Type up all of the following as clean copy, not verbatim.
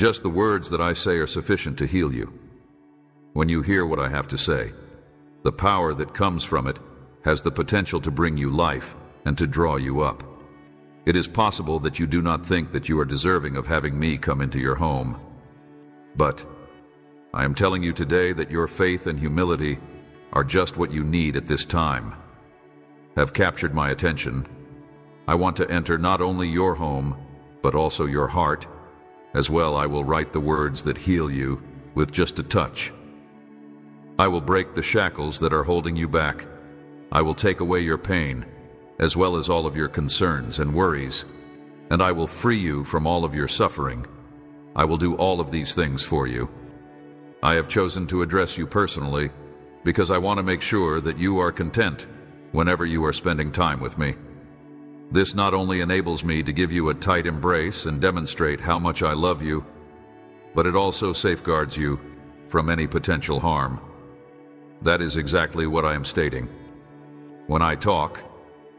Just the words that I say are sufficient to heal you. When you hear what I have to say, the power that comes from it has the potential to bring you life and to draw you up. It is possible that you do not think that you are deserving of having me come into your home. But I am telling you today that your faith and humility are just what you need at this time. Have captured my attention. I want to enter not only your home, but also your heart. As well, I will write the words that heal you with just a touch. I will break the shackles that are holding you back. I will take away your pain, as well as all of your concerns and worries, and I will free you from all of your suffering. I will do all of these things for you. I have chosen to address you personally because I want to make sure that you are content whenever you are spending time with me. This not only enables me to give you a tight embrace and demonstrate how much I love you, but it also safeguards you from any potential harm. That is exactly what I am stating. When I talk,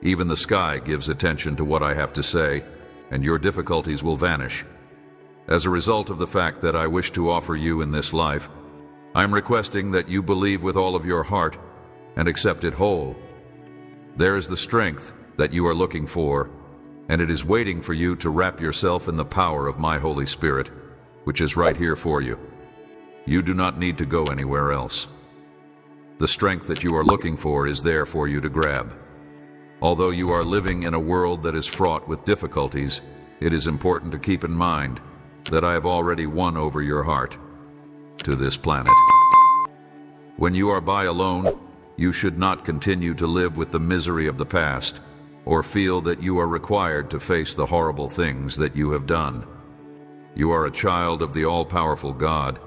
even the sky gives attention to what I have to say, and your difficulties will vanish. As a result of the fact that I wish to offer you in this life, I am requesting that you believe with all of your heart and accept it whole. There is the strength that you are looking for, and it is waiting for you to wrap yourself in the power of my Holy Spirit, which is right here for you. You do not need to go anywhere else. The strength that you are looking for is there for you to grab. Although you are living in a world that is fraught with difficulties, it is important to keep in mind that I have already won over your heart to this planet. When you are by alone, you should not continue to live with the misery of the past or feel that you are required to face the horrible things that you have done. You are a child of the all-powerful God,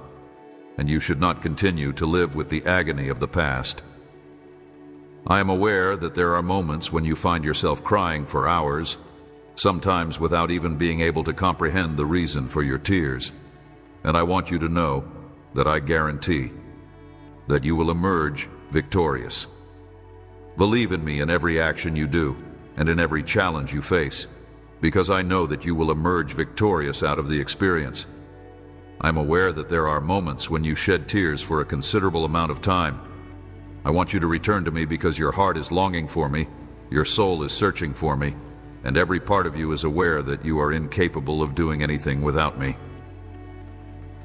and you should not continue to live with the agony of the past. I am aware that there are moments when you find yourself crying for hours, sometimes without even being able to comprehend the reason for your tears. And I want you to know that I guarantee that you will emerge victorious. Believe in me in every action you do and in every challenge you face, because I know that you will emerge victorious out of the experience. I'm aware that there are moments when you shed tears for a considerable amount of time. I want you to return to me because your heart is longing for me, your soul is searching for me, and every part of you is aware that you are incapable of doing anything without me.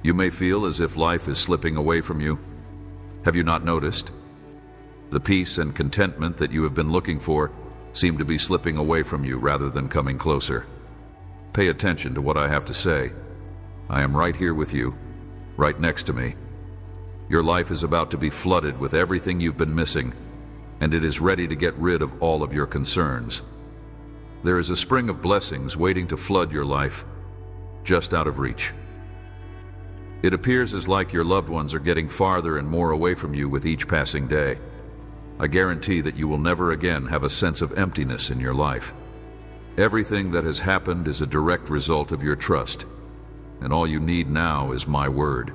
You may feel as if life is slipping away from you. Have you not noticed? The peace and contentment that you have been looking for seem to be slipping away from you rather than coming closer. Pay attention to what I have to say. I am right here with you, right next to me. Your life is about to be flooded with everything you've been missing, and it is ready to get rid of all of your concerns. There is a spring of blessings waiting to flood your life, just out of reach. It appears as like your loved ones are getting farther and more away from you with each passing day. I guarantee that you will never again have a sense of emptiness in your life. Everything that has happened is a direct result of your trust, and all you need now is my word.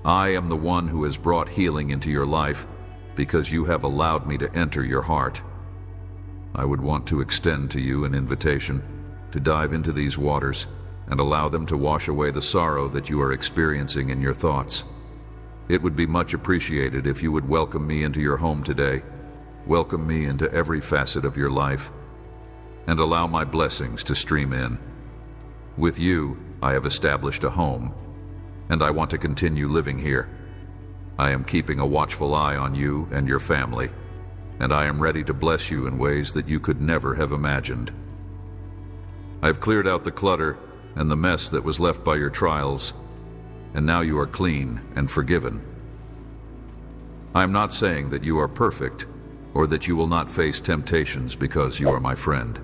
I am the one who has brought healing into your life because you have allowed me to enter your heart. I would want to extend to you an invitation to dive into these waters and allow them to wash away the sorrow that you are experiencing in your thoughts. It would be much appreciated if you would welcome me into your home today, welcome me into every facet of your life, and allow my blessings to stream in. With you, I have established a home, and I want to continue living here. I am keeping a watchful eye on you and your family, and I am ready to bless you in ways that you could never have imagined. I have cleared out the clutter and the mess that was left by your trials, and now you are clean and forgiven. I am not saying that you are perfect or that you will not face temptations because you are my friend.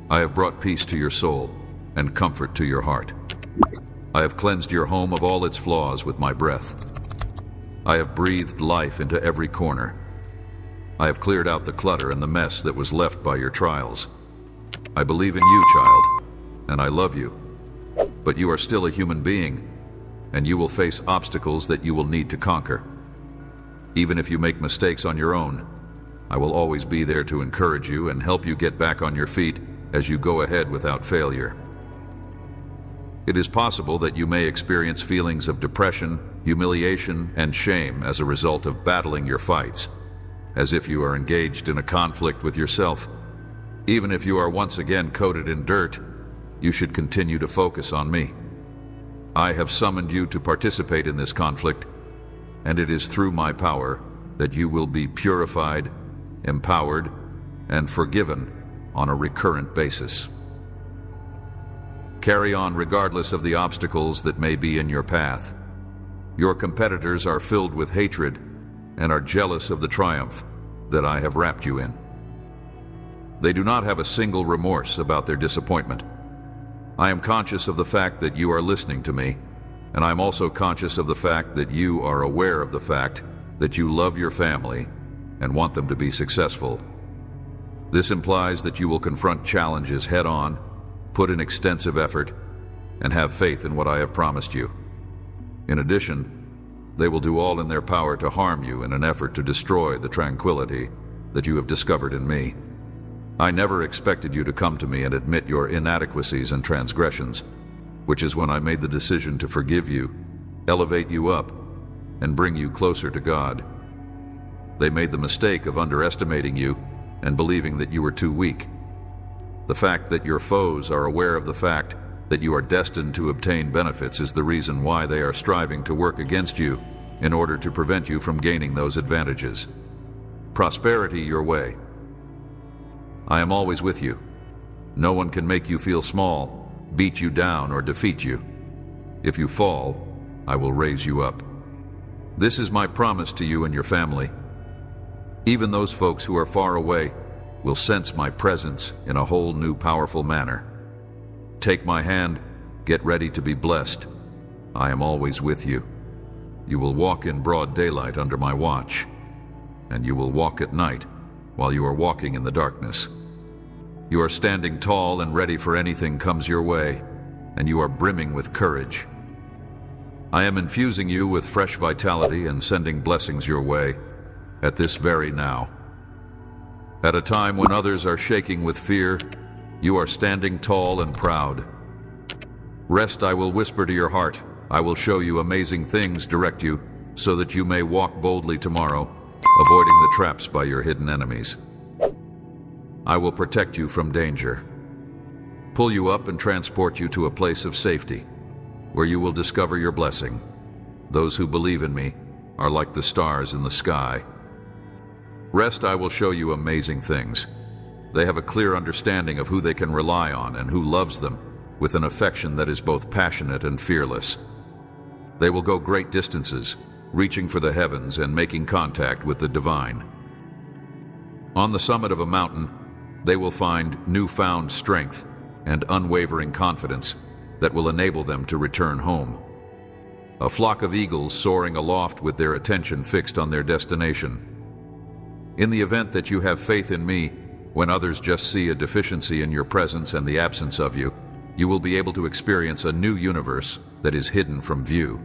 I have brought peace to your soul and comfort to your heart. I have cleansed your home of all its flaws with my breath. I have breathed life into every corner. I have cleared out the clutter and the mess that was left by your trials. I believe in you, child, and I love you. But you are still a human being, and you will face obstacles that you will need to conquer. Even if you make mistakes on your own, I will always be there to encourage you and help you get back on your feet as you go ahead without failure. It is possible that you may experience feelings of depression, humiliation, and shame as a result of battling your fights, as if you are engaged in a conflict with yourself. Even if you are once again coated in dirt, you should continue to focus on me. I have summoned you to participate in this conflict, and it is through my power that you will be purified, empowered, and forgiven on a recurrent basis. Carry on regardless of the obstacles that may be in your path. Your competitors are filled with hatred and are jealous of the triumph that I have wrapped you in. They do not have a single remorse about their disappointment. I am conscious of the fact that you are listening to me, and I am also conscious of the fact that you are aware of the fact that you love your family and want them to be successful. This implies that you will confront challenges head-on, put in extensive effort, and have faith in what I have promised you. In addition, they will do all in their power to harm you in an effort to destroy the tranquility that you have discovered in me. I never expected you to come to me and admit your inadequacies and transgressions, which is when I made the decision to forgive you, elevate you up, and bring you closer to God. They made the mistake of underestimating you and believing that you were too weak. The fact that your foes are aware of the fact that you are destined to obtain benefits is the reason why they are striving to work against you in order to prevent you from gaining those advantages. Prosperity your way. I am always with you. No one can make you feel small, beat you down, or defeat you. If you fall, I will raise you up. This is my promise to you and your family. Even those folks who are far away will sense my presence in a whole new powerful manner. Take my hand, get ready to be blessed. I am always with you. You will walk in broad daylight under my watch, and you will walk at night while you are walking in the darkness. You are standing tall and ready for anything comes your way, and you are brimming with courage. I am infusing you with fresh vitality and sending blessings your way at this very now. At a time when others are shaking with fear, you are standing tall and proud. Rest, I will whisper to your heart. I will show you amazing things, direct you, so that you may walk boldly tomorrow, avoiding the traps by your hidden enemies. I will protect you from danger, pull you up and transport you to a place of safety, where you will discover your blessing. Those who believe in me are like the stars in the sky. Rest, I will show you amazing things. They have a clear understanding of who they can rely on and who loves them with an affection that is both passionate and fearless. They will go great distances, reaching for the heavens and making contact with the divine. On the summit of a mountain, they will find newfound strength and unwavering confidence that will enable them to return home. A flock of eagles soaring aloft with their attention fixed on their destination. In the event that you have faith in me, when others just see a deficiency in your presence and the absence of you, you will be able to experience a new universe that is hidden from view,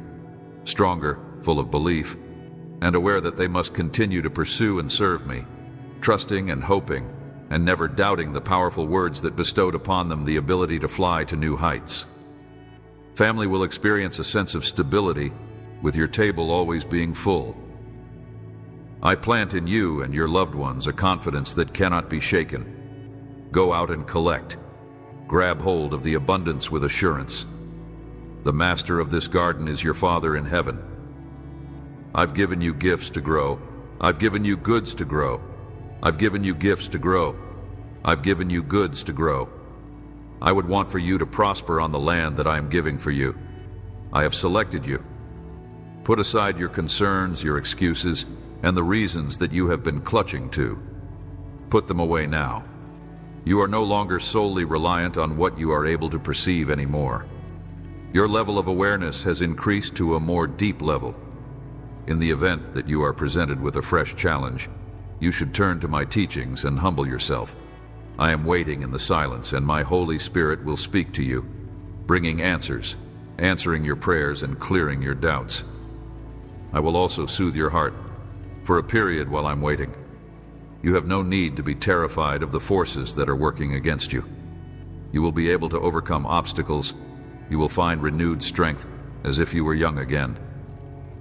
stronger, full of belief, and aware that they must continue to pursue and serve me, trusting and hoping, and never doubting the powerful words that bestowed upon them the ability to fly to new heights. Family will experience a sense of stability, with your table always being full. I plant in you and your loved ones a confidence that cannot be shaken. Go out and collect. Grab hold of the abundance with assurance. The master of this garden is your Father in heaven. I've given you gifts to grow. I've given you goods to grow. I've given you gifts to grow. I've given you goods to grow. I would want for you to prosper on the land that I am giving for you. I have selected you. Put aside your concerns, your excuses, and the reasons that you have been clutching to. Put them away now. You are no longer solely reliant on what you are able to perceive anymore. Your level of awareness has increased to a more deep level. In the event that you are presented with a fresh challenge, you should turn to my teachings and humble yourself. I am waiting in the silence, and my Holy Spirit will speak to you, bringing answers, answering your prayers and clearing your doubts. I will also soothe your heart for a period while I'm waiting. You have no need to be terrified of the forces that are working against you. You will be able to overcome obstacles you will find renewed strength as if you were young again.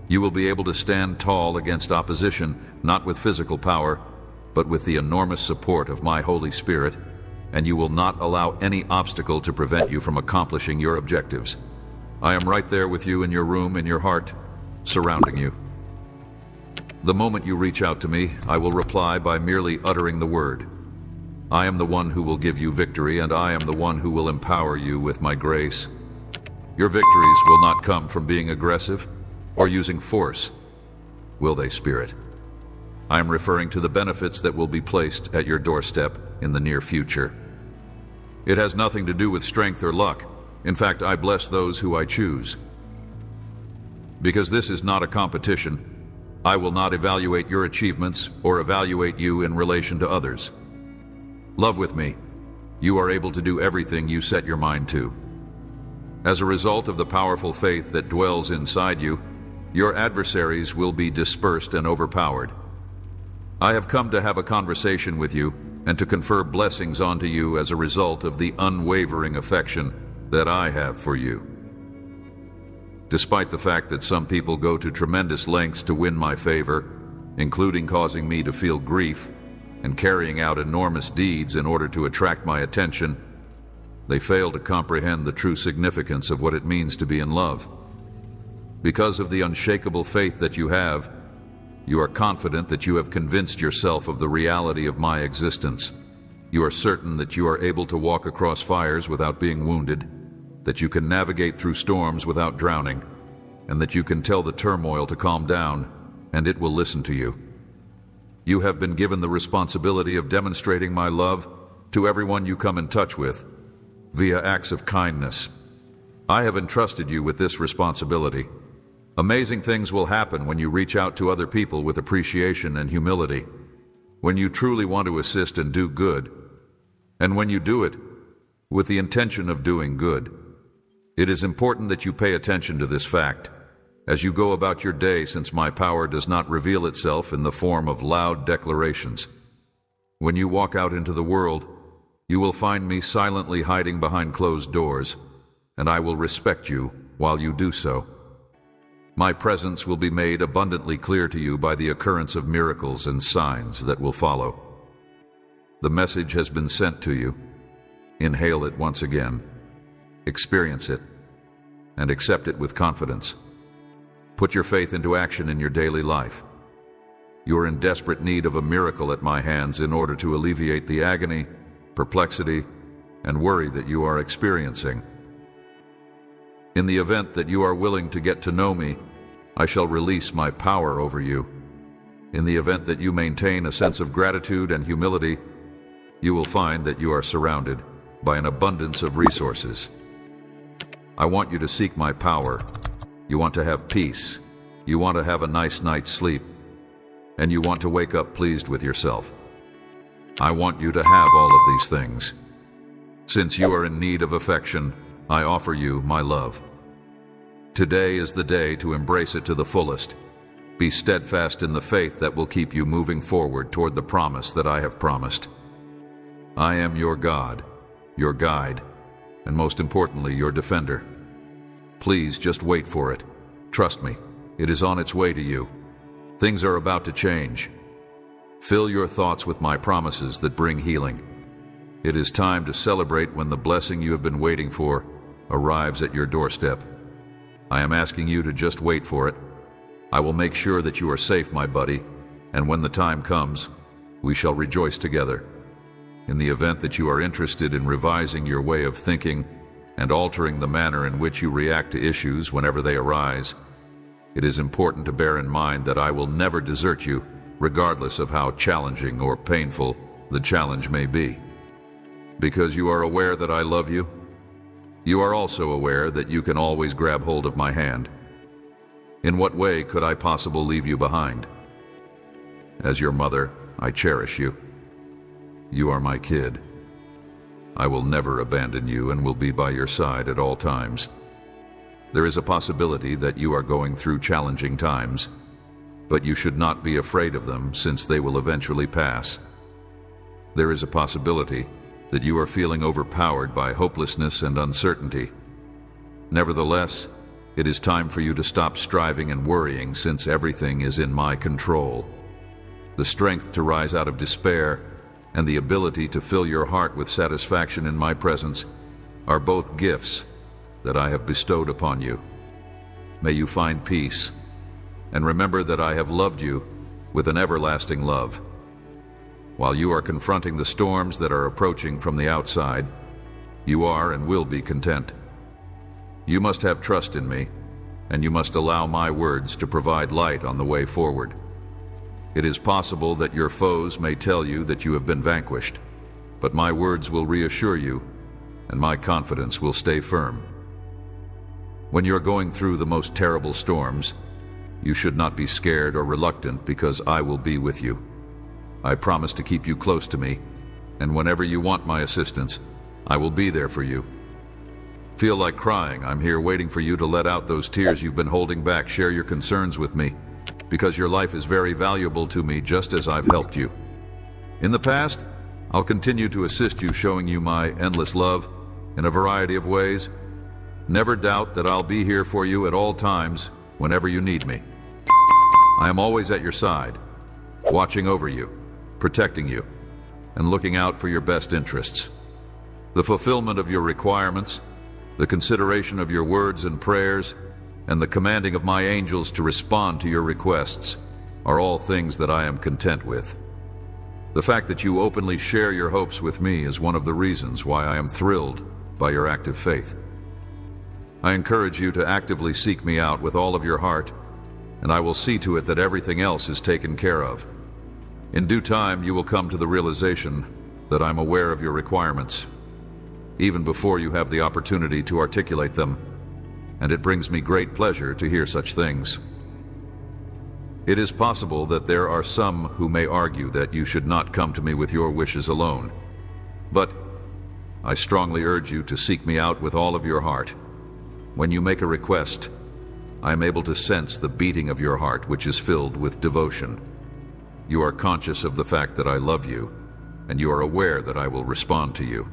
You will be able to stand tall against opposition, not with physical power, but with the enormous support of my Holy Spirit, and you will not allow any obstacle to prevent you from accomplishing your objectives. I am right there with you in your room, in your heart, surrounding you. The moment you reach out to me, I will reply by merely uttering the word. I am the one who will give you victory, and I am the one who will empower you with my grace. Your victories will not come from being aggressive or using force, will they, Spirit? I am referring to the benefits that will be placed at your doorstep in the near future. It has nothing to do with strength or luck. In fact, I bless those who I choose. Because this is not a competition, I will not evaluate your achievements or evaluate you in relation to others. Love with me. You are able to do everything you set your mind to. As a result of the powerful faith that dwells inside you, your adversaries will be dispersed and overpowered. I have come to have a conversation with you and to confer blessings onto you as a result of the unwavering affection that I have for you. Despite the fact that some people go to tremendous lengths to win my favor, including causing me to feel grief and carrying out enormous deeds in order to attract my attention, they fail to comprehend the true significance of what it means to be in love. Because of the unshakable faith that you have, you are confident that you have convinced yourself of the reality of my existence. You are certain that you are able to walk across fires without being wounded, that you can navigate through storms without drowning, and that you can tell the turmoil to calm down, and it will listen to you. You have been given the responsibility of demonstrating my love to everyone you come in touch with, via acts of kindness. I have entrusted you with this responsibility. Amazing things will happen when you reach out to other people with appreciation and humility, when you truly want to assist and do good, and when you do it with the intention of doing good. It is important that you pay attention to this fact as you go about your day, since my power does not reveal itself in the form of loud declarations. When you walk out into the world, you will find me silently hiding behind closed doors, and I will respect you while you do so. My presence will be made abundantly clear to you by the occurrence of miracles and signs that will follow. The message has been sent to you. Inhale it once again. Experience it, and accept it with confidence. Put your faith into action in your daily life. You are in desperate need of a miracle at my hands in order to alleviate the agony, perplexity, and worry that you are experiencing. In the event that you are willing to get to know me, I shall release my power over you. In the event that you maintain a sense of gratitude and humility, you will find that you are surrounded by an abundance of resources. I want you to seek my power. You want to have peace. You want to have a nice night's sleep. And you want to wake up pleased with yourself. I want you to have all of these things. Since you are in need of affection, I offer you my love. Today is the day to embrace it to the fullest. Be steadfast in the faith that will keep you moving forward toward the promise that I have promised. I am your God, your guide, and most importantly, your defender. Please just wait for it. Trust me, it is on its way to you. Things are about to change. Fill your thoughts with my promises that bring healing. It is time to celebrate when the blessing you have been waiting for arrives at your doorstep. I am asking you to just wait for it. I will make sure that you are safe, my buddy, and when the time comes, we shall rejoice together. In the event that you are interested in revising your way of thinking and altering the manner in which you react to issues whenever they arise, it is important to bear in mind that I will never desert you, regardless of how challenging or painful the challenge may be. Because you are aware that I love you, you are also aware that you can always grab hold of my hand. In what way could I possibly leave you behind? As your mother, I cherish you. You are my kid. I will never abandon you and will be by your side at all times. There is a possibility that you are going through challenging times, but you should not be afraid of them, since they will eventually pass. There is a possibility that you are feeling overpowered by hopelessness and uncertainty. Nevertheless, it is time for you to stop striving and worrying, since everything is in my control. The strength to rise out of despair and the ability to fill your heart with satisfaction in my presence are both gifts that I have bestowed upon you. May you find peace, and remember that I have loved you with an everlasting love. While you are confronting the storms that are approaching from the outside, you are and will be content. You must have trust in me, and you must allow my words to provide light on the way forward. It is possible that your foes may tell you that you have been vanquished, but my words will reassure you, and my confidence will stay firm. When you're going through the most terrible storms, you should not be scared or reluctant, because I will be with you. I promise to keep you close to me, and whenever you want my assistance, I will be there for you. Feel like crying? I'm here waiting for you to let out those tears you've been holding back. Share your concerns with me, because your life is very valuable to me, just as I've helped you. In the past, I'll continue to assist you, showing you my endless love in a variety of ways. Never doubt that I'll be here for you at all times, whenever you need me. I am always at your side, watching over you, protecting you, and looking out for your best interests. The fulfillment of your requirements, the consideration of your words and prayers, and the commanding of my angels to respond to your requests are all things that I am content with. The fact that you openly share your hopes with me is one of the reasons why I am thrilled by your active faith. I encourage you to actively seek me out with all of your heart, and I will see to it that everything else is taken care of. In due time, you will come to the realization that I'm aware of your requirements, even before you have the opportunity to articulate them, and it brings me great pleasure to hear such things. It is possible that there are some who may argue that you should not come to me with your wishes alone, but I strongly urge you to seek me out with all of your heart. When you make a request, I am able to sense the beating of your heart, which is filled with devotion. You are conscious of the fact that I love you, and you are aware that I will respond to you.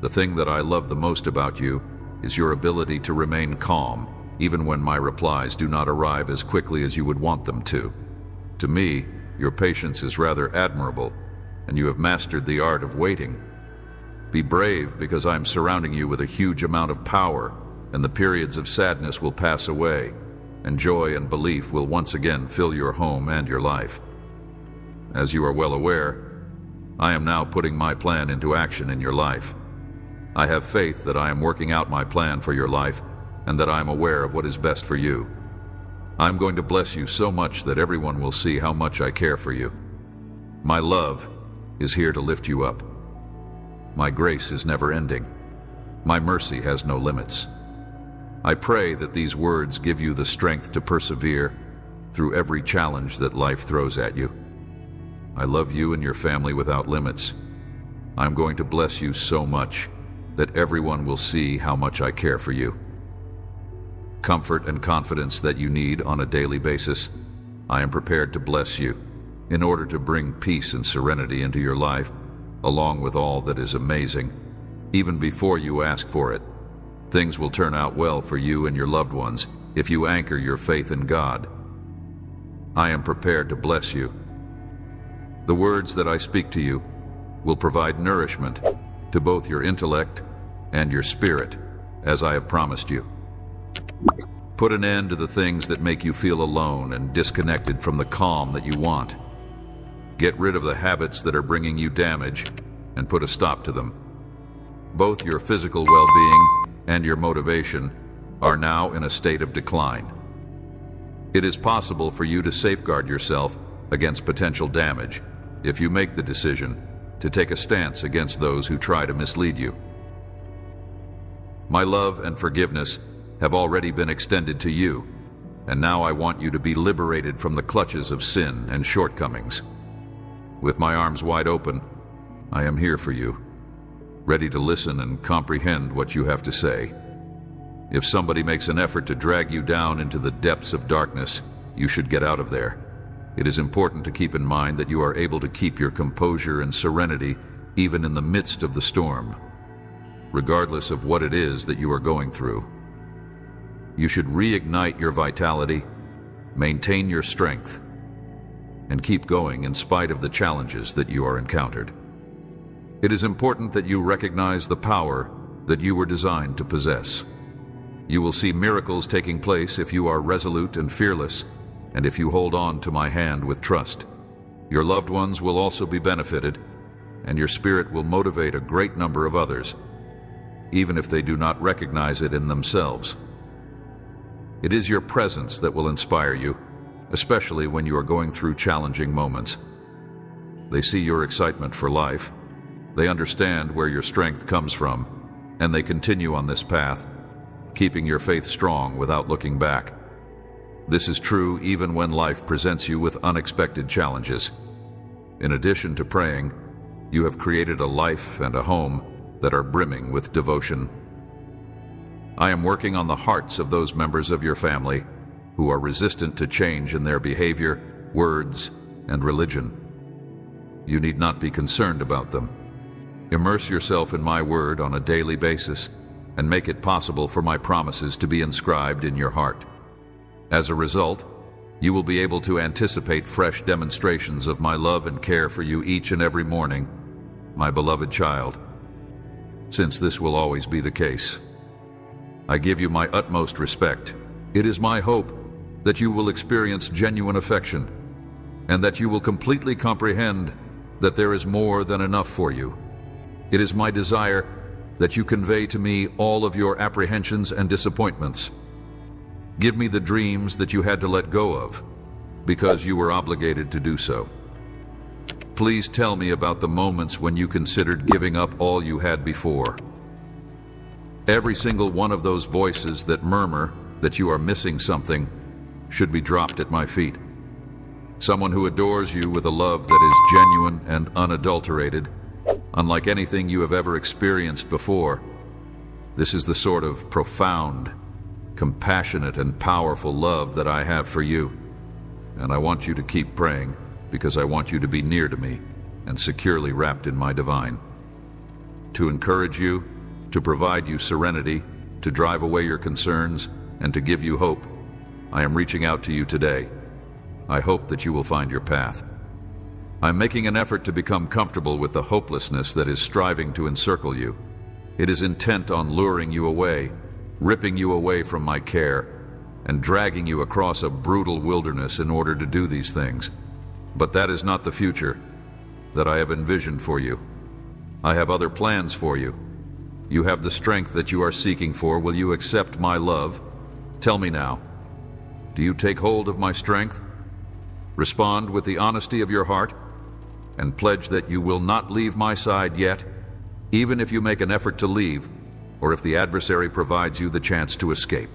The thing that I love the most about you is your ability to remain calm, even when my replies do not arrive as quickly as you would want them to. To me, your patience is rather admirable, and you have mastered the art of waiting. Be brave, because I am surrounding you with a huge amount of power, and the periods of sadness will pass away, and joy and belief will once again fill your home and your life. As you are well aware, I am now putting my plan into action in your life. I have faith that I am working out my plan for your life, and that I am aware of what is best for you. I am going to bless you so much that everyone will see how much I care for you. My love is here to lift you up. My grace is never ending. My mercy has no limits. I pray that these words give you the strength to persevere through every challenge that life throws at you. I love you and your family without limits. I'm going to bless you so much that everyone will see how much I care for you. Comfort and confidence that you need on a daily basis, I am prepared to bless you in order to bring peace and serenity into your life, along with all that is amazing. Even before you ask for it, things will turn out well for you and your loved ones if you anchor your faith in God. I am prepared to bless you. The words that I speak to you will provide nourishment to both your intellect and your spirit, as I have promised you. Put an end to the things that make you feel alone and disconnected from the calm that you want. Get rid of the habits that are bringing you damage and put a stop to them. Both your physical well-being and your motivation are now in a state of decline. It is possible for you to safeguard yourself against potential damage if you make the decision to take a stance against those who try to mislead you. My love and forgiveness have already been extended to you, and now I want you to be liberated from the clutches of sin and shortcomings. With my arms wide open, I am here for you, ready to listen and comprehend what you have to say. If somebody makes an effort to drag you down into the depths of darkness, you should get out of there. It is important to keep in mind that you are able to keep your composure and serenity even in the midst of the storm. Regardless of what it is that you are going through, you should reignite your vitality, maintain your strength, and keep going in spite of the challenges that you are encountered. It is important that you recognize the power that you were designed to possess. You will see miracles taking place if you are resolute and fearless, and if you hold on to my hand with trust. Your loved ones will also be benefited, and your spirit will motivate a great number of others, even if they do not recognize it in themselves. It is your presence that will inspire you, especially when you are going through challenging moments. They see your excitement for life, they understand where your strength comes from, and they continue on this path, keeping your faith strong without looking back. This is true even when life presents you with unexpected challenges. In addition to praying, you have created a life and a home that are brimming with devotion. I am working on the hearts of those members of your family who are resistant to change in their behavior, words, and religion. You need not be concerned about them. Immerse yourself in my word on a daily basis and make it possible for my promises to be inscribed in your heart. As a result, you will be able to anticipate fresh demonstrations of my love and care for you each and every morning, my beloved child. Since this will always be the case, I give you my utmost respect. It is my hope that you will experience genuine affection and that you will completely comprehend that there is more than enough for you. It is my desire that you convey to me all of your apprehensions and disappointments. Give me the dreams that you had to let go of because you were obligated to do so. Please tell me about the moments when you considered giving up all you had before. Every single one of those voices that murmur that you are missing something should be dropped at my feet. Someone who adores you with a love that is genuine and unadulterated, unlike anything you have ever experienced before. This is the sort of profound, compassionate, and powerful love that I have for you. And I want you to keep praying because I want you to be near to me and securely wrapped in my divine. To encourage you, to provide you serenity, to drive away your concerns, and to give you hope, I am reaching out to you today. I hope that you will find your path. I'm making an effort to become comfortable with the hopelessness that is striving to encircle you. It is intent on luring you away, ripping you away from my care, and dragging you across a brutal wilderness in order to do these things. But that is not the future that I have envisioned for you. I have other plans for you. You have the strength that you are seeking for. Will you accept my love? Tell me now. Do you take hold of my strength? Respond with the honesty of your heart and pledge that you will not leave my side yet, even if you make an effort to leave or if the adversary provides you the chance to escape.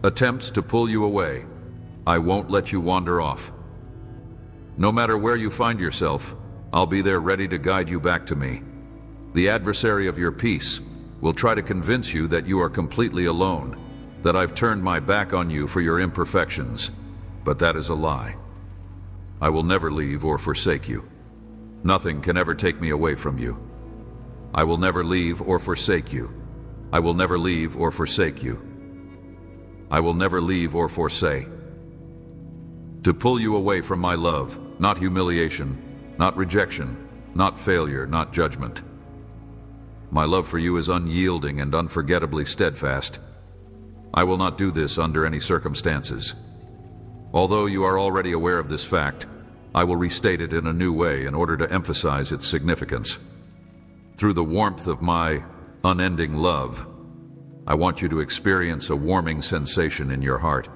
Attempts to pull you away, I won't let you wander off. No matter where you find yourself, I'll be there ready to guide you back to me. The adversary of your peace will try to convince you that you are completely alone, that I've turned my back on you for your imperfections, but that is a lie. I will never leave or forsake you. Nothing can ever take me away from you. I will never leave or forsake you. I will never leave or forsake you. I will never leave or forsake. To pull you away from my love, not humiliation, not rejection, not failure, not judgment. My love for you is unyielding and unforgettably steadfast. I will not do this under any circumstances. Although you are already aware of this fact, I will restate it in a new way in order to emphasize its significance. Through the warmth of my unending love, I want you to experience a warming sensation in your heart.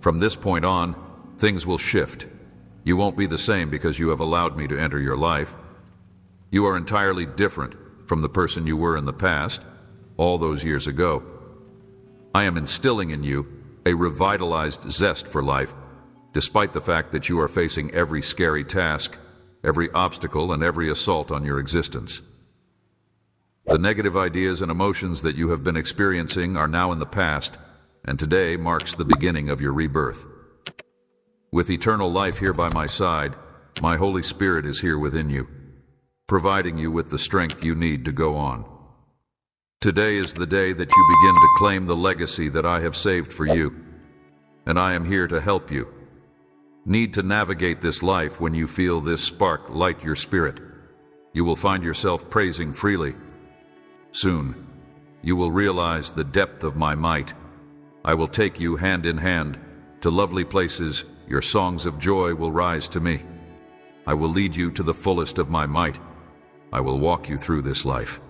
From this point on, things will shift. You won't be the same because you have allowed me to enter your life. You are entirely different from the person you were in the past, all those years ago. I am instilling in you a revitalized zest for life, despite the fact that you are facing every scary task, every obstacle, and every assault on your existence. The negative ideas and emotions that you have been experiencing are now in the past, and today marks the beginning of your rebirth. With eternal life here by my side, my Holy Spirit is here within you, providing you with the strength you need to go on. Today is the day that you begin to claim the legacy that I have saved for you, and I am here to help you. Need to navigate this life when you feel this spark light your spirit. You will find yourself praising freely. Soon, you will realize the depth of my might. I will take you hand in hand to lovely places. Your songs of joy will rise to me. I will lead you to the fullest of my might. I will walk you through this life.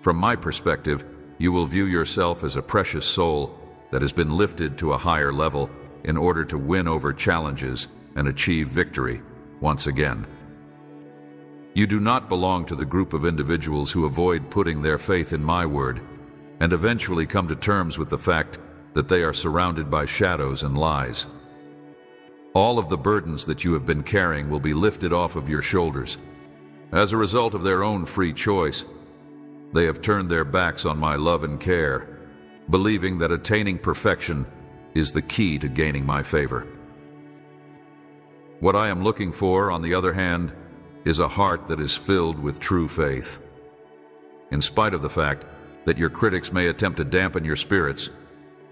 From my perspective, you will view yourself as a precious soul that has been lifted to a higher level in order to win over challenges and achieve victory once again. You do not belong to the group of individuals who avoid putting their faith in my word and eventually come to terms with the fact that they are surrounded by shadows and lies. All of the burdens that you have been carrying will be lifted off of your shoulders. As a result of their own free choice, they have turned their backs on my love and care, believing that attaining perfection is the key to gaining my favor. What I am looking for, on the other hand, is a heart that is filled with true faith. In spite of the fact that your critics may attempt to dampen your spirits,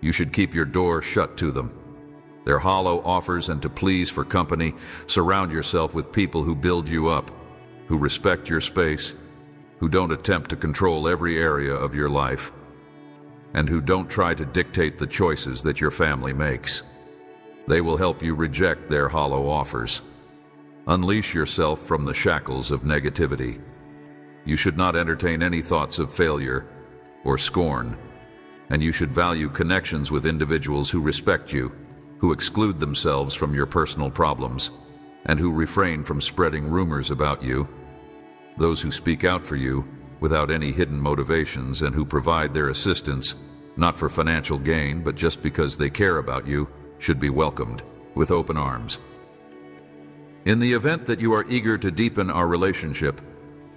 you should keep your door shut to them. Their hollow offers and to please for company, surround yourself with people who build you up, who respect your space, who don't attempt to control every area of your life, and who don't try to dictate the choices that your family makes. They will help you reject their hollow offers. Unleash yourself from the shackles of negativity. You should not entertain any thoughts of failure or scorn, and you should value connections with individuals who respect you, who exclude themselves from your personal problems, and who refrain from spreading rumors about you. Those who speak out for you without any hidden motivations and who provide their assistance, not for financial gain, but just because they care about you, should be welcomed with open arms. In the event that you are eager to deepen our relationship,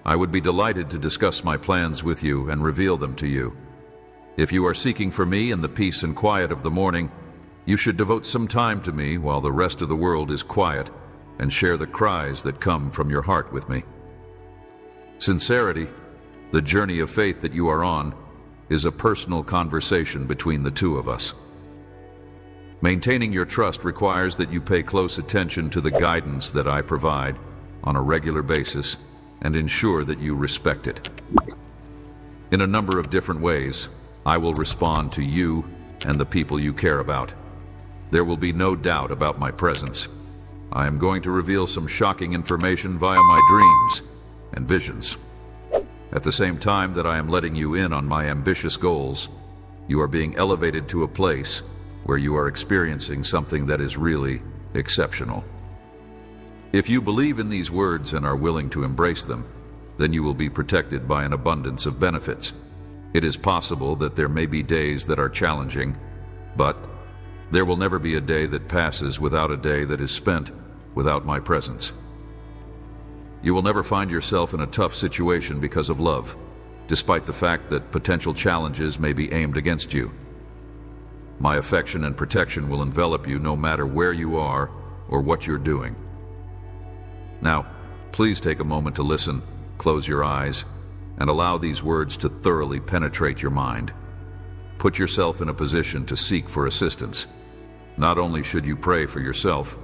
I would be delighted to discuss my plans with you and reveal them to you. If you are seeking for me in the peace and quiet of the morning, you should devote some time to me while the rest of the world is quiet and share the cries that come from your heart with me. Sincerity, the journey of faith that you are on, is a personal conversation between the two of us. Maintaining your trust requires that you pay close attention to the guidance that I provide on a regular basis and ensure that you respect it. In a number of different ways, I will respond to you and the people you care about. There will be no doubt about my presence. I am going to reveal some shocking information via my dreams and visions. At the same time that I am letting you in on my ambitious goals, you are being elevated to a place where you are experiencing something that is really exceptional. If you believe in these words and are willing to embrace them, then you will be protected by an abundance of benefits. It is possible that there may be days that are challenging, but there will never be a day that passes without a day that is spent without my presence. You will never find yourself in a tough situation because of love, despite the fact that potential challenges may be aimed against you. My affection and protection will envelop you no matter where you are or what you're doing. Now, please take a moment to listen, close your eyes, and allow these words to thoroughly penetrate your mind. Put yourself in a position to seek for assistance. Not only should you pray for yourself,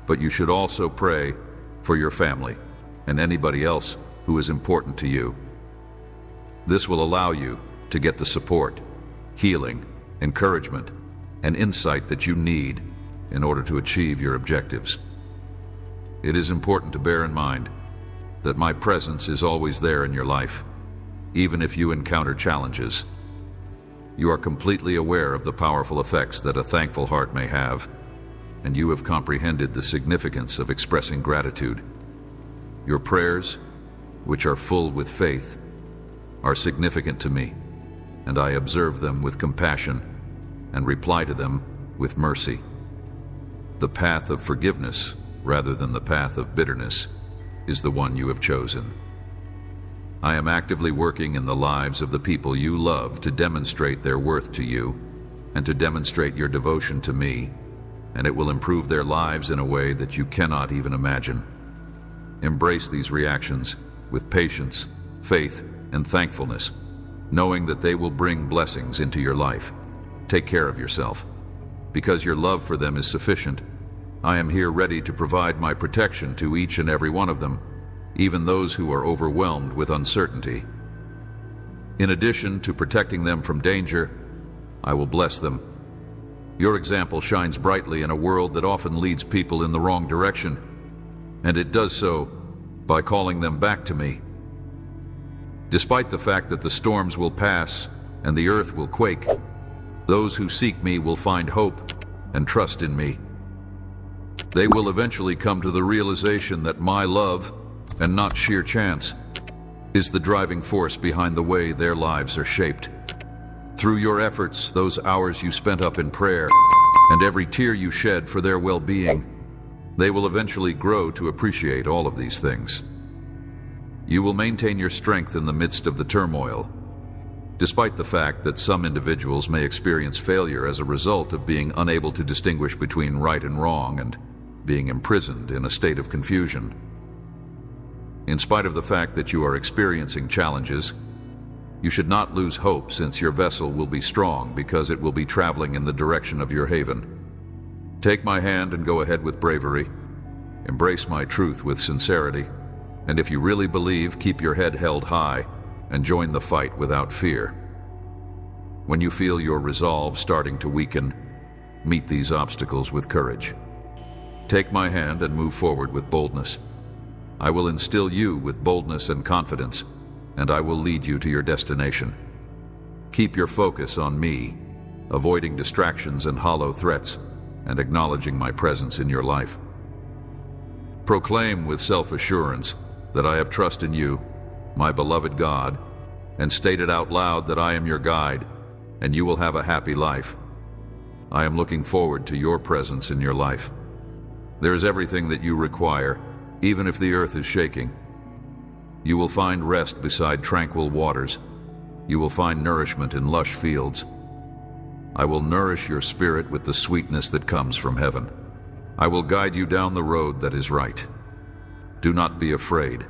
but you should also pray for your family and anybody else who is important to you. This will allow you to get the support, healing, encouragement, and insight that you need in order to achieve your objectives. It is important to bear in mind that my presence is always there in your life, even if you encounter challenges. You are completely aware of the powerful effects that a thankful heart may have, and you have comprehended the significance of expressing gratitude. Your prayers, which are full with faith, are significant to me, and I observe them with compassion and reply to them with mercy. The path of forgiveness, rather than the path of bitterness, is the one you have chosen. I am actively working in the lives of the people you love to demonstrate their worth to you and to demonstrate your devotion to me, and it will improve their lives in a way that you cannot even imagine. Embrace these reactions with patience, faith, and thankfulness, knowing that they will bring blessings into your life. Take care of yourself. Because your love for them is sufficient, I am here ready to provide my protection to each and every one of them, even those who are overwhelmed with uncertainty. In addition to protecting them from danger, I will bless them. Your example shines brightly in a world that often leads people in the wrong direction, and it does so by calling them back to me. Despite the fact that the storms will pass and the earth will quake, those who seek me will find hope and trust in me. They will eventually come to the realization that my love, and not sheer chance, is the driving force behind the way their lives are shaped. Through your efforts, those hours you spent up in prayer, and every tear you shed for their well-being, they will eventually grow to appreciate all of these things. You will maintain your strength in the midst of the turmoil, despite the fact that some individuals may experience failure as a result of being unable to distinguish between right and wrong and being imprisoned in a state of confusion. In spite of the fact that you are experiencing challenges, you should not lose hope, since your vessel will be strong because it will be traveling in the direction of your haven. Take my hand and go ahead with bravery. Embrace my truth with sincerity. And if you really believe, keep your head held high and join the fight without fear. When you feel your resolve starting to weaken, meet these obstacles with courage. Take my hand and move forward with boldness. I will instill you with boldness and confidence, and I will lead you to your destination. Keep your focus on me, avoiding distractions and hollow threats, and acknowledging my presence in your life. Proclaim with self-assurance that I have trust in you, my beloved God, and state it out loud that I am your guide, and you will have a happy life. I am looking forward to your presence in your life. There is everything that you require, even if the earth is shaking. You will find rest beside tranquil waters. You will find nourishment in lush fields. I will nourish your spirit with the sweetness that comes from heaven. I will guide you down the road that is right. Do not be afraid,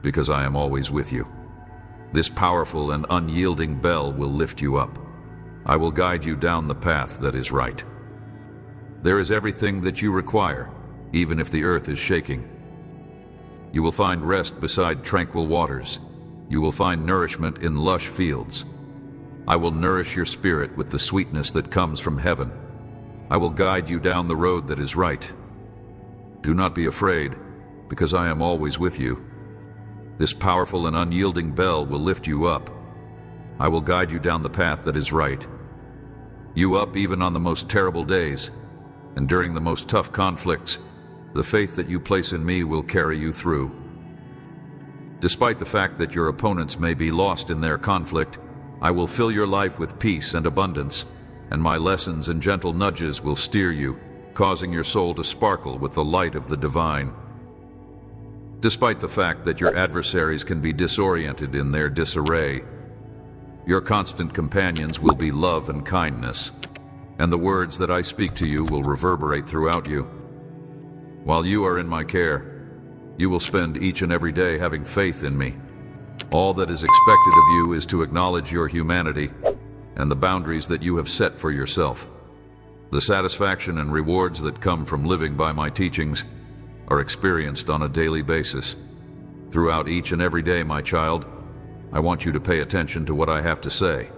because I am always with you. This powerful and unyielding bell will lift you up. I will guide you down the path that is right. There is everything that you require, even if the earth is shaking. You will find rest beside tranquil waters. You will find nourishment in lush fields. I will nourish your spirit with the sweetness that comes from heaven. I will guide you down the road that is right. Do not be afraid, because I am always with you. This powerful and unyielding bell will lift you up. I will guide you down the path that is right. You up even on the most terrible days, and during the most tough conflicts, the faith that you place in me will carry you through. Despite the fact that your opponents may be lost in their conflict, I will fill your life with peace and abundance, and my lessons and gentle nudges will steer you, causing your soul to sparkle with the light of the divine. Despite the fact that your adversaries can be disoriented in their disarray, your constant companions will be love and kindness, and the words that I speak to you will reverberate throughout you. While you are in my care, you will spend each and every day having faith in me. All that is expected of you is to acknowledge your humanity and the boundaries that you have set for yourself. The satisfaction and rewards that come from living by my teachings are experienced on a daily basis. Throughout each and every day, my child, I want you to pay attention to what I have to say,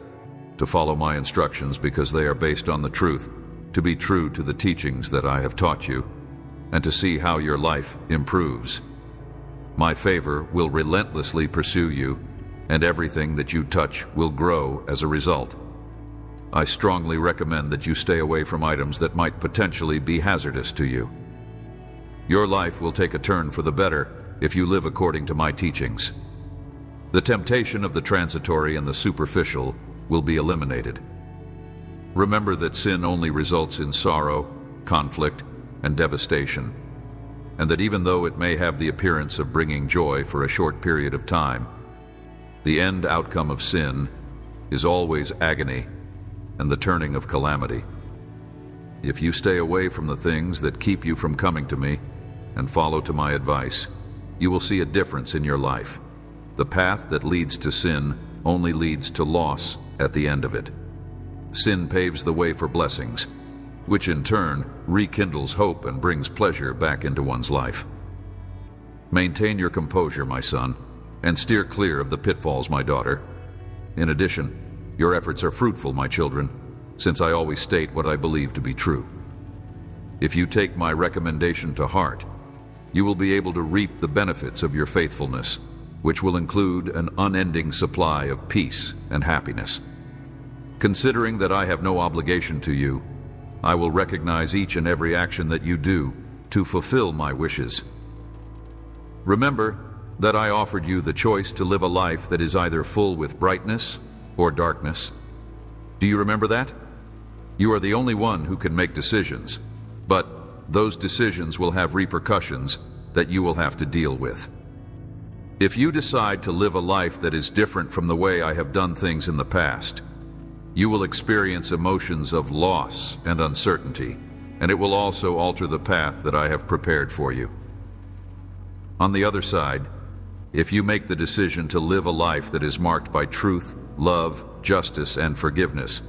to follow my instructions because they are based on the truth, to be true to the teachings that I have taught you, and to see how your life improves. My favor will relentlessly pursue you, and everything that you touch will grow as a result. I strongly recommend that you stay away from items that might potentially be hazardous to you. Your life will take a turn for the better if you live according to my teachings. The temptation of the transitory and the superficial will be eliminated. Remember that sin only results in sorrow, conflict, and devastation, and that even though it may have the appearance of bringing joy for a short period of time, the end outcome of sin is always agony and the turning of calamity. If you stay away from the things that keep you from coming to me and follow to my advice, you will see a difference in your life. The path that leads to sin only leads to loss at the end of it. Sin paves the way for blessings, which in turn rekindles hope and brings pleasure back into one's life. Maintain your composure, my son, and steer clear of the pitfalls, my daughter. In addition, your efforts are fruitful, my children, since I always state what I believe to be true. If you take my recommendation to heart, you will be able to reap the benefits of your faithfulness, which will include an unending supply of peace and happiness. Considering that I have no obligation to you, I will recognize each and every action that you do to fulfill my wishes. Remember that I offered you the choice to live a life that is either full with brightness or darkness. Do you remember that? You are the only one who can make decisions, but those decisions will have repercussions that you will have to deal with. If you decide to live a life that is different from the way I have done things in the past, you will experience emotions of loss and uncertainty, and it will also alter the path that I have prepared for you. On the other side, if you make the decision to live a life that is marked by truth, love, justice, and forgiveness,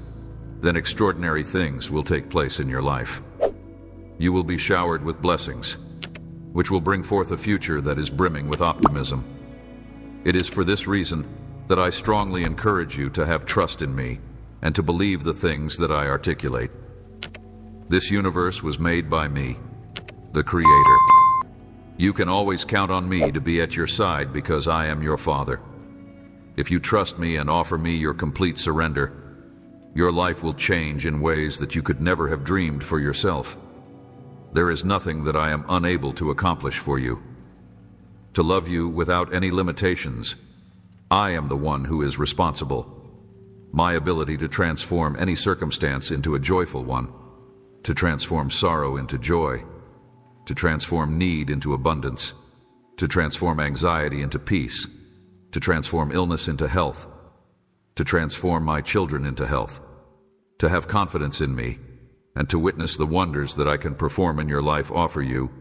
then extraordinary things will take place in your life. You will be showered with blessings, which will bring forth a future that is brimming with optimism. It is for this reason that I strongly encourage you to have trust in me and to believe the things that I articulate. This universe was made by me, the Creator. You can always count on me to be at your side because I am your Father. If you trust me and offer me your complete surrender, your life will change in ways that you could never have dreamed for yourself. There is nothing that I am unable to accomplish for you. To love you without any limitations, I am the one who is responsible. My ability to transform any circumstance into a joyful one, to transform sorrow into joy, to transform need into abundance, to transform anxiety into peace, to transform illness into health, to transform my children into health, to have confidence in me, and to witness the wonders that I can perform in your life offer you,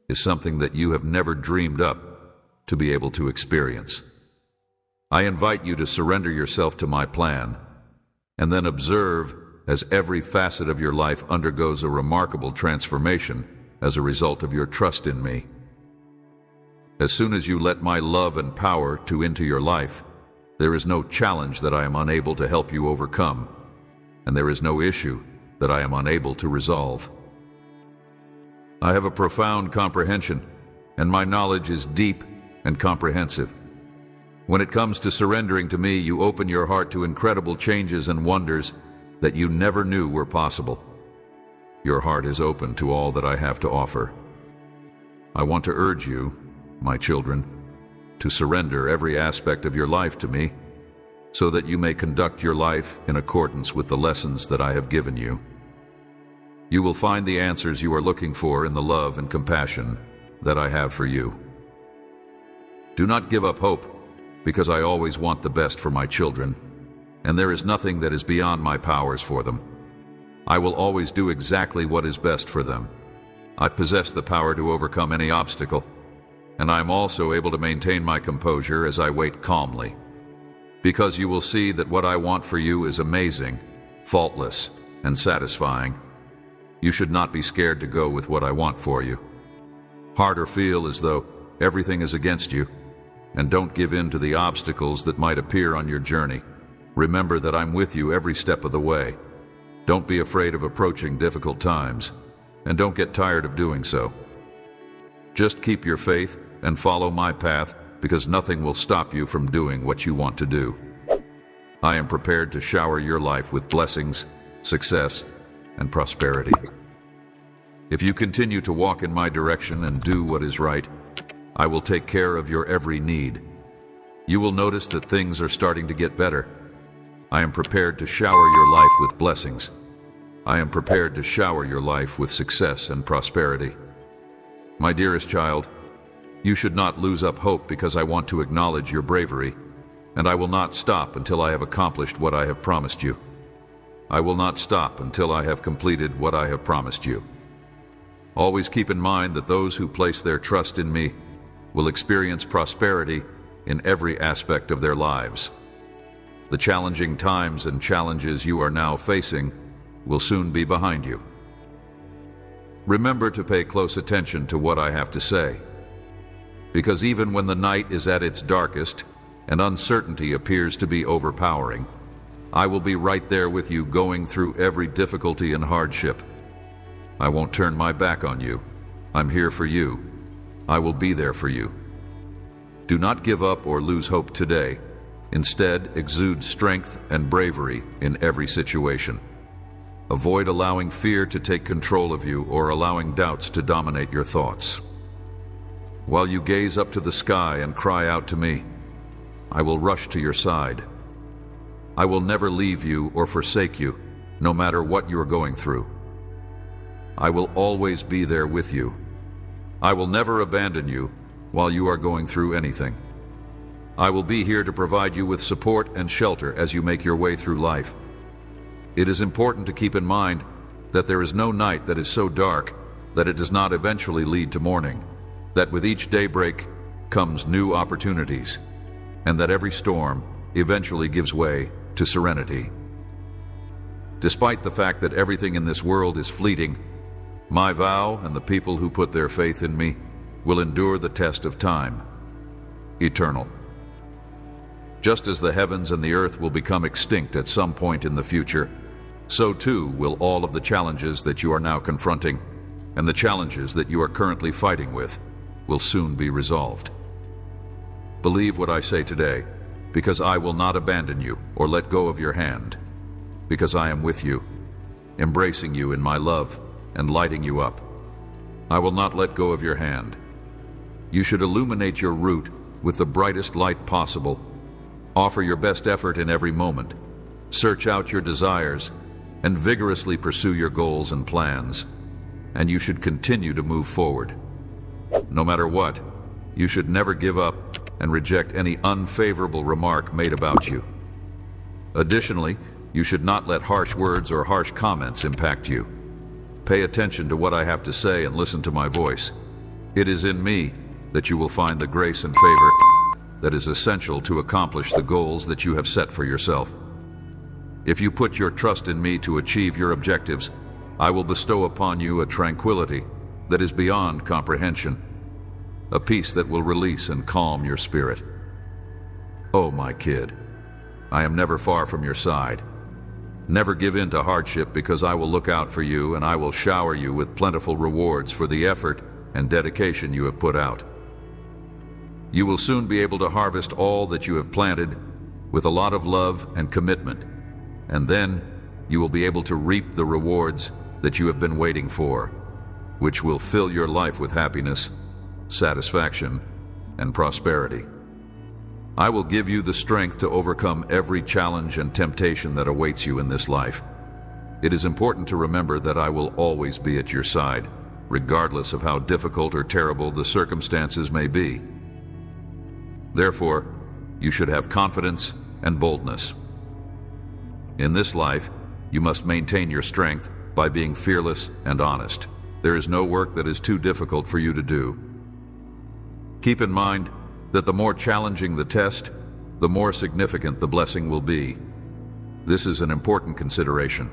is something that you have never dreamed up to be able to experience. I invite you to surrender yourself to my plan, and then observe as every facet of your life undergoes a remarkable transformation as a result of your trust in me. As soon as you let my love and power into your life, there is no challenge that I am unable to help you overcome, and there is no issue that I am unable to resolve. I have a profound comprehension, and my knowledge is deep and comprehensive. When it comes to surrendering to me, you open your heart to incredible changes and wonders that you never knew were possible. Your heart is open to all that I have to offer. I want to urge you, my children, to surrender every aspect of your life to me, so that you may conduct your life in accordance with the lessons that I have given you. You will find the answers you are looking for in the love and compassion that I have for you. Do not give up hope, because I always want the best for my children, and there is nothing that is beyond my powers for them. I will always do exactly what is best for them. I possess the power to overcome any obstacle, and I am also able to maintain my composure as I wait calmly, because you will see that what I want for you is amazing, faultless, and satisfying. You should not be scared to go with what I want for you. Heart or feel as though everything is against you, and don't give in to the obstacles that might appear on your journey. Remember that I'm with you every step of the way. Don't be afraid of approaching difficult times, and don't get tired of doing so. Just keep your faith and follow my path, because nothing will stop you from doing what you want to do. I am prepared to shower your life with blessings, success, and prosperity. If you continue to walk in my direction and do what is right, I will take care of your every need. You will notice that things are starting to get better. I am prepared to shower your life with blessings. I am prepared to shower your life with success and prosperity. My dearest child, you should not lose up hope, because I want to acknowledge your bravery, and I will not stop until I have accomplished what I have promised you. I will not stop until I have completed what I have promised you. Always keep in mind that those who place their trust in me will experience prosperity in every aspect of their lives. The challenging times and challenges you are now facing will soon be behind you. Remember to pay close attention to what I have to say, because even when the night is at its darkest and uncertainty appears to be overpowering, I will be right there with you, going through every difficulty and hardship. I won't turn my back on you. I'm here for you. I will be there for you. Do not give up or lose hope today. Instead, exude strength and bravery in every situation. Avoid allowing fear to take control of you or allowing doubts to dominate your thoughts. While you gaze up to the sky and cry out to me, I will rush to your side. I will never leave you or forsake you, no matter what you are going through. I will always be there with you. I will never abandon you while you are going through anything. I will be here to provide you with support and shelter as you make your way through life. It is important to keep in mind that there is no night that is so dark that it does not eventually lead to morning, that with each daybreak comes new opportunities, and that every storm eventually gives way to serenity. Despite the fact that everything in this world is fleeting, my vow and the people who put their faith in me will endure the test of time, eternal. Just as the heavens and the earth will become extinct at some point in the future, so too will all of the challenges that you are now confronting, and the challenges that you are currently fighting with will soon be resolved. Believe what I say today, because I will not abandon you or let go of your hand, because I am with you, embracing you in my love and lighting you up. I will not let go of your hand. You should illuminate your route with the brightest light possible. Offer your best effort in every moment. Search out your desires and vigorously pursue your goals and plans. And you should continue to move forward. No matter what, you should never give up and reject any unfavorable remark made about you. Additionally, you should not let harsh words or harsh comments impact you. Pay attention to what I have to say and listen to my voice. It is in me that you will find the grace and favor that is essential to accomplish the goals that you have set for yourself. If you put your trust in me to achieve your objectives, I will bestow upon you a tranquility that is beyond comprehension, a peace that will release and calm your spirit. Oh, my kid, I am never far from your side. Never give in to hardship, because I will look out for you and I will shower you with plentiful rewards for the effort and dedication you have put out. You will soon be able to harvest all that you have planted with a lot of love and commitment, and then you will be able to reap the rewards that you have been waiting for, which will fill your life with happiness, satisfaction, and prosperity. I will give you the strength to overcome every challenge and temptation that awaits you in this life. It is important to remember that I will always be at your side, regardless of how difficult or terrible the circumstances may be. Therefore, you should have confidence and boldness. In this life, you must maintain your strength by being fearless and honest. There is no work that is too difficult for you to do. Keep in mind that the more challenging the test, the more significant the blessing will be. This is an important consideration.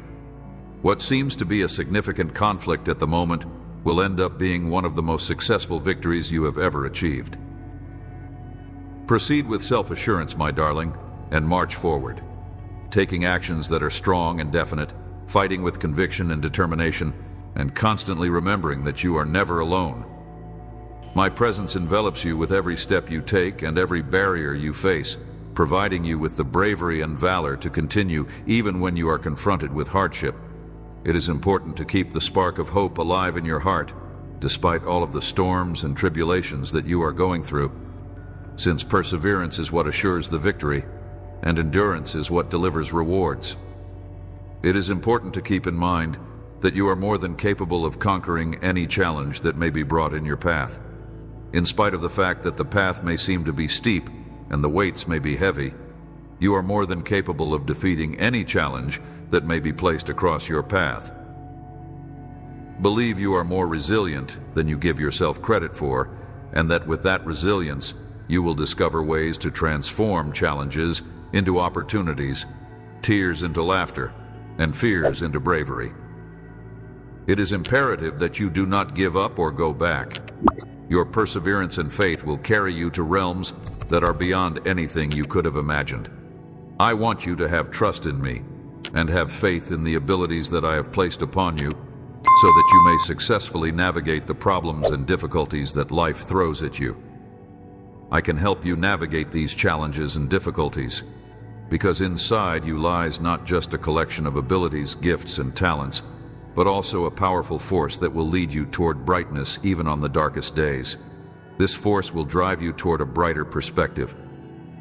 What seems to be a significant conflict at the moment will end up being one of the most successful victories you have ever achieved. Proceed with self-assurance, my darling, and march forward, taking actions that are strong and definite, fighting with conviction and determination, and constantly remembering that you are never alone. My presence envelops you with every step you take and every barrier you face, providing you with the bravery and valor to continue even when you are confronted with hardship. It is important to keep the spark of hope alive in your heart, despite all of the storms and tribulations that you are going through, since perseverance is what assures the victory, and endurance is what delivers rewards. It is important to keep in mind that you are more than capable of conquering any challenge that may be brought in your path. In spite of the fact that the path may seem to be steep and the weights may be heavy, you are more than capable of defeating any challenge that may be placed across your path. Believe you are more resilient than you give yourself credit for, and that with that resilience, you will discover ways to transform challenges into opportunities, tears into laughter, and fears into bravery. It is imperative that you do not give up or go back. Your perseverance and faith will carry you to realms that are beyond anything you could have imagined. I want you to have trust in me and have faith in the abilities that I have placed upon you so that you may successfully navigate the problems and difficulties that life throws at you. I can help you navigate these challenges and difficulties because inside you lies not just a collection of abilities, gifts, and talents, but also a powerful force that will lead you toward brightness even on the darkest days. This force will drive you toward a brighter perspective.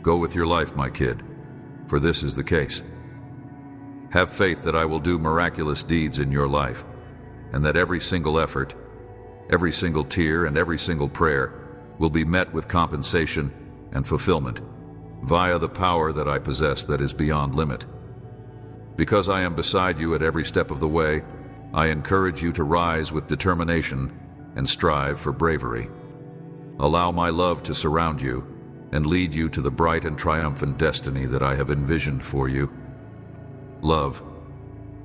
Go with your life, my kid, for this is the case. Have faith that I will do miraculous deeds in your life, and that every single effort, every single tear, and every single prayer will be met with compensation and fulfillment via the power that I possess that is beyond limit. Because I am beside you at every step of the way, I encourage you to rise with determination and strive for bravery. Allow my love to surround you and lead you to the bright and triumphant destiny that I have envisioned for you. Love.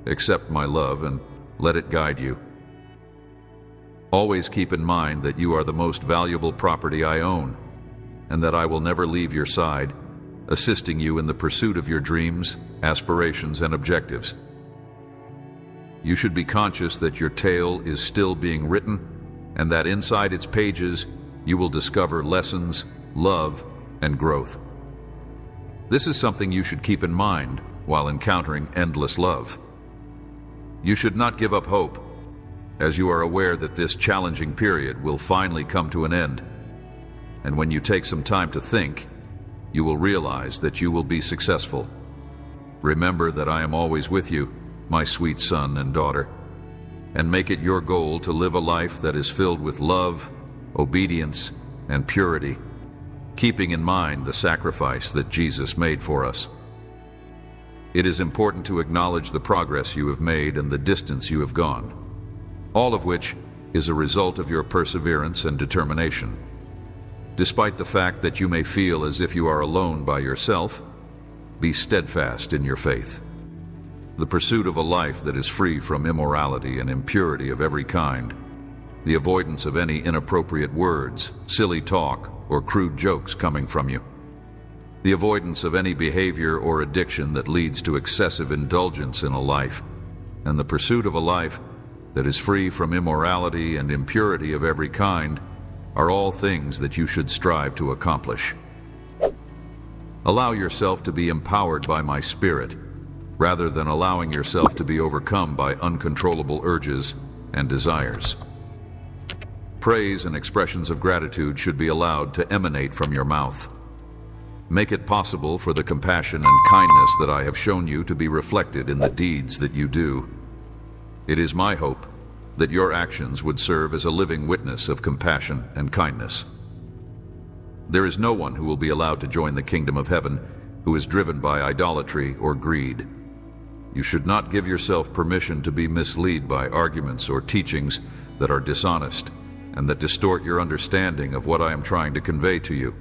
Accept my love and let it guide you. Always keep in mind that you are the most valuable property I own, and that I will never leave your side, assisting you in the pursuit of your dreams, aspirations, and objectives. You should be conscious that your tale is still being written, and that inside its pages you will discover lessons, love, and growth. This is something you should keep in mind while encountering endless love. You should not give up hope, as you are aware that this challenging period will finally come to an end. And when you take some time to think, you will realize that you will be successful. Remember that I am always with you, my sweet son and daughter, and make it your goal to live a life that is filled with love, obedience, and purity, keeping in mind the sacrifice that Jesus made for us. It is important to acknowledge the progress you have made and the distance you have gone, all of which is a result of your perseverance and determination. Despite the fact that you may feel as if you are alone by yourself, be steadfast in your faith. The pursuit of a life that is free from immorality and impurity of every kind, the avoidance of any inappropriate words, silly talk, or crude jokes coming from you, the avoidance of any behavior or addiction that leads to excessive indulgence in a life, and the pursuit of a life that is free from immorality and impurity of every kind are all things that you should strive to accomplish. Allow yourself to be empowered by my Spirit, rather than allowing yourself to be overcome by uncontrollable urges and desires. Praise and expressions of gratitude should be allowed to emanate from your mouth. Make it possible for the compassion and kindness that I have shown you to be reflected in the deeds that you do. It is my hope that your actions would serve as a living witness of compassion and kindness. There is no one who will be allowed to join the kingdom of heaven who is driven by idolatry or greed. You should not give yourself permission to be misled by arguments or teachings that are dishonest and that distort your understanding of what I am trying to convey to you.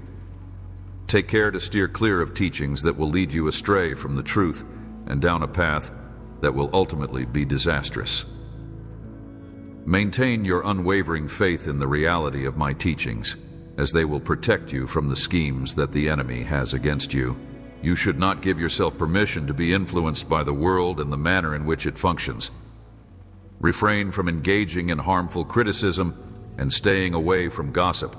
Take care to steer clear of teachings that will lead you astray from the truth and down a path that will ultimately be disastrous. Maintain your unwavering faith in the reality of my teachings, as they will protect you from the schemes that the enemy has against you. You should not give yourself permission to be influenced by the world and the manner in which it functions. Refrain from engaging in harmful criticism and staying away from gossip.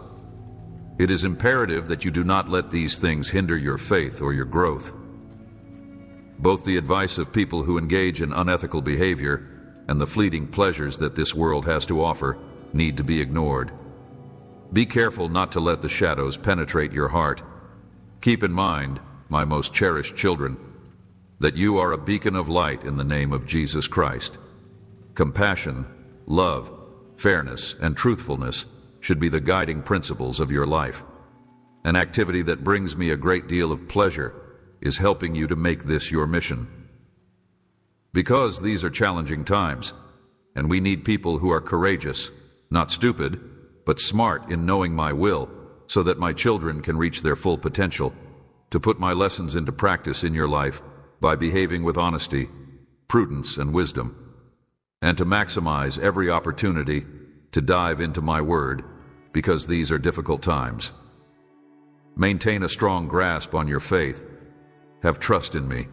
It is imperative that you do not let these things hinder your faith or your growth. Both the advice of people who engage in unethical behavior and the fleeting pleasures that this world has to offer need to be ignored. Be careful not to let the shadows penetrate your heart. Keep in mind, my most cherished children, that you are a beacon of light in the name of Jesus Christ. Compassion, love, fairness, and truthfulness should be the guiding principles of your life. An activity that brings me a great deal of pleasure is helping you to make this your mission. Because these are challenging times, and we need people who are courageous, not stupid, but smart in knowing my will, so that my children can reach their full potential. to put my lessons into practice in your life by behaving with honesty, prudence, and wisdom, and to maximize every opportunity to dive into my word, because these are difficult times. Maintain a strong grasp on your faith, have trust in me,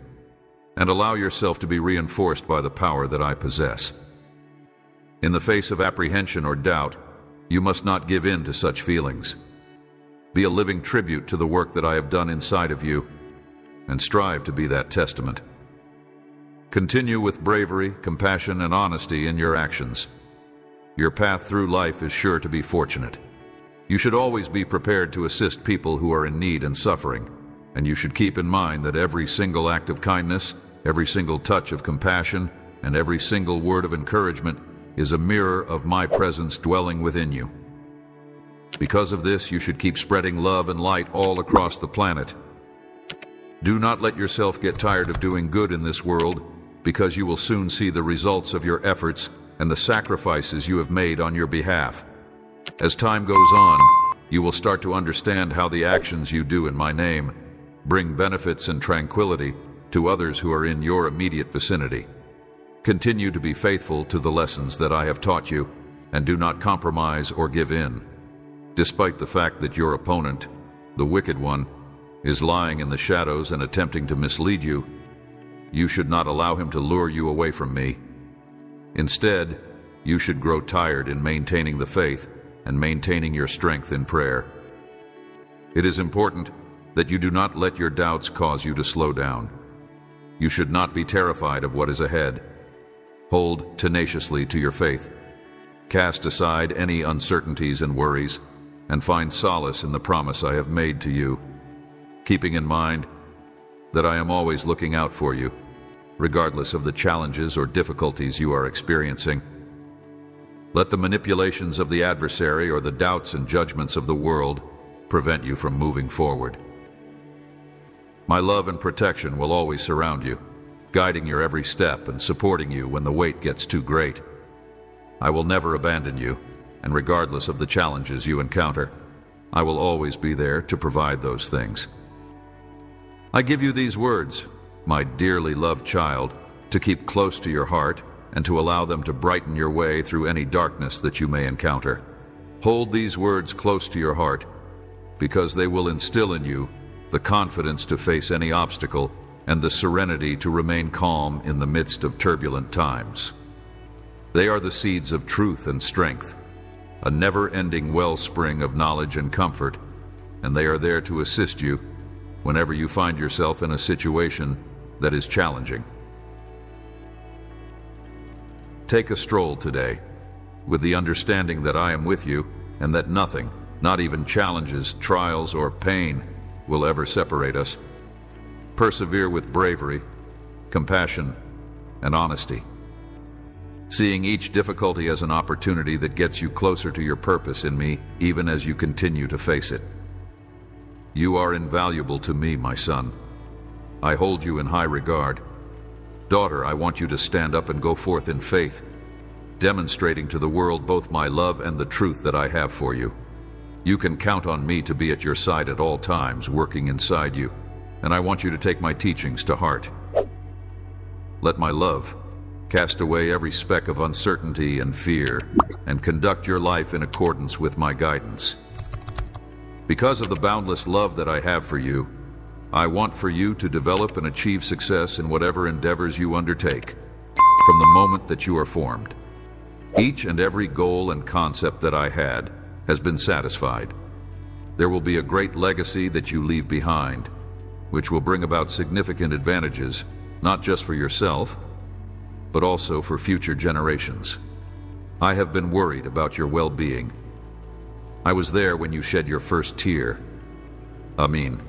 and allow yourself to be reinforced by the power that I possess. In the face of apprehension or doubt, you must not give in to such feelings. Be a living tribute to the work that I have done inside of you, and strive to be that testament. Continue with bravery, compassion, and honesty in your actions. Your path through life is sure to be fortunate. You should always be prepared to assist people who are in need and suffering, and you should keep in mind that every single act of kindness, every single touch of compassion, and every single word of encouragement is a mirror of my presence dwelling within you. Because of this, you should keep spreading love and light all across the planet. Do not let yourself get tired of doing good in this world, because you will soon see the results of your efforts and the sacrifices you have made on your behalf. As time goes on, you will start to understand how the actions you do in my name bring benefits and tranquility to others who are in your immediate vicinity. Continue to be faithful to the lessons that I have taught you, and do not compromise or give in. Despite the fact that your opponent, the wicked one, is lying in the shadows and attempting to mislead you, you should not allow him to lure you away from me. Instead, you should grow tired in maintaining the faith and maintaining your strength in prayer. It is important that you do not let your doubts cause you to slow down. You should not be terrified of what is ahead. Hold tenaciously to your faith. Cast aside any uncertainties and worries, and find solace in the promise I have made to you, keeping in mind that I am always looking out for you, regardless of the challenges or difficulties you are experiencing. Let the manipulations of the adversary or the doubts and judgments of the world prevent you from moving forward. My love and protection will always surround you, guiding your every step and supporting you when the weight gets too great. I will never abandon you, and regardless of the challenges you encounter, I will always be there to provide those things. I give you these words, my dearly loved child, to keep close to your heart and to allow them to brighten your way through any darkness that you may encounter. Hold these words close to your heart, because they will instill in you the confidence to face any obstacle and the serenity to remain calm in the midst of turbulent times. They are the seeds of truth and strength, a never-ending wellspring of knowledge and comfort, and they are there to assist you whenever you find yourself in a situation that is challenging. Take a stroll today, with the understanding that I am with you and that nothing, not even challenges, trials, or pain, will ever separate us. Persevere with bravery, compassion, and honesty, seeing each difficulty as an opportunity that gets you closer to your purpose in me, even as you continue to face it. You are invaluable to me, my son. I hold you in high regard. Daughter, I want you to stand up and go forth in faith, demonstrating to the world both my love and the truth that I have for you. You can count on me to be at your side at all times, working inside you, and I want you to take my teachings to heart. Let my love cast away every speck of uncertainty and fear, and conduct your life in accordance with my guidance. Because of the boundless love that I have for you, I want for you to develop and achieve success in whatever endeavors you undertake, from the moment that you are formed. Each and every goal and concept that I had has been satisfied. There will be a great legacy that you leave behind, which will bring about significant advantages, not just for yourself, but also for future generations. I have been worried about your well-being. I was there when you shed your first tear. Amin.